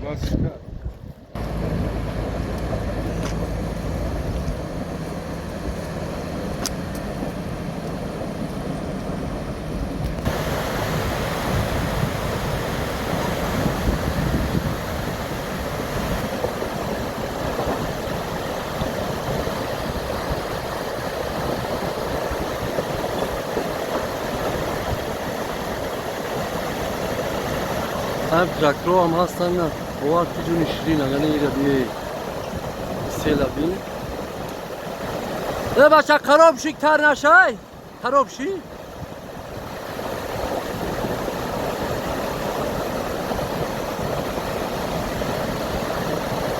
هم ترکترها هم هستن نه وقتی جون شیرین یعنی یه دیگه سیلابی ای بچه خراب شی تر نشه خراب شی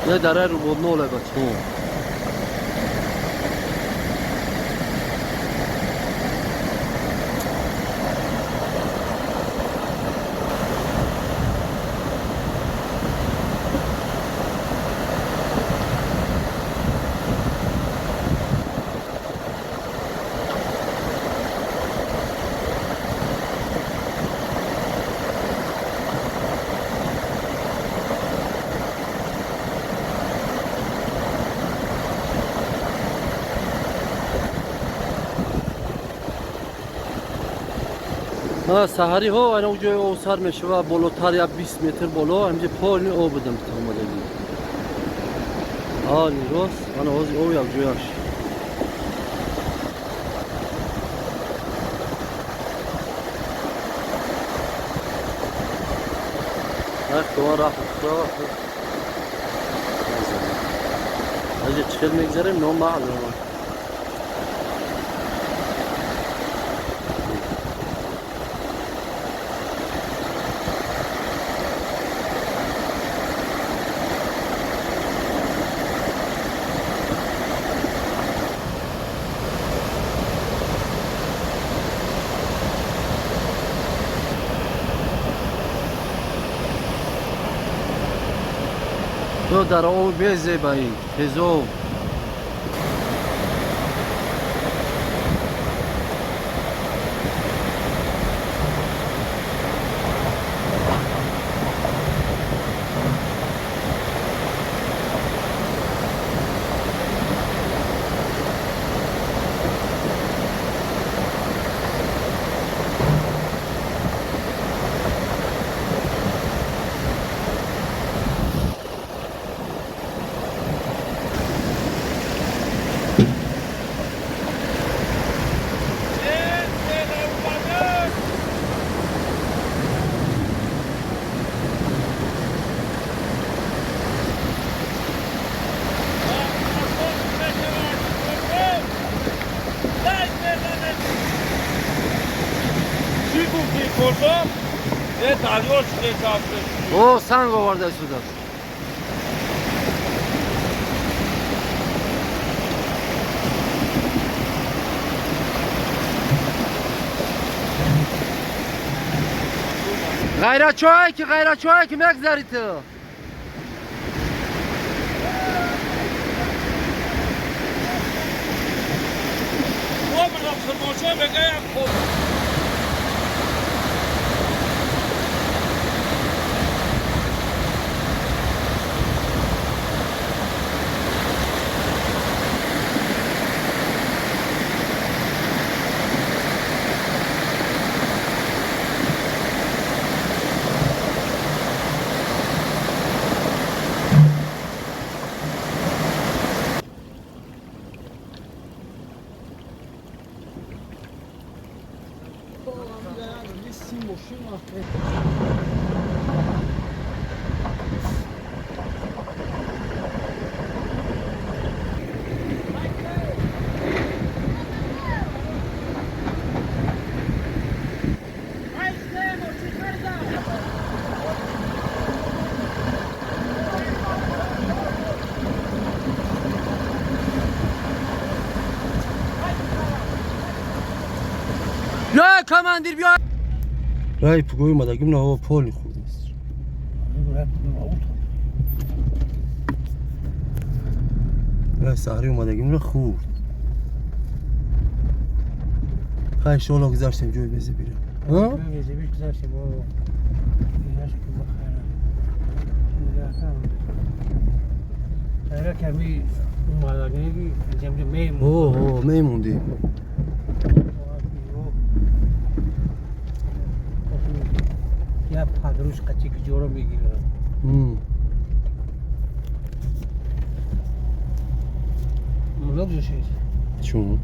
یه دره رو بود نوله بچه سحری ها اینا اونجا اوسر میشه و بالاتر یا 20 متر بالا همینجا پایین او بدم تا اومدگی راست انا او یک جویاش دوان رفت اگه چخیل میگذاریم نام معلومه تو در آب بیزه بایی هزو او سنگ آورده شده غیرت چوهی که مگذاری تو بیا کماندیر بیا رای پگوی اومدگیم نه هوا پالی خورده است رای سحری اومدگیم نه خورد خیلی شالا گذاشتیم جوی بیزی بیرم era kami اومدنی که میمون اوه میموندی یا پادروش قچی که جورو میگیره مولوک جوشید چون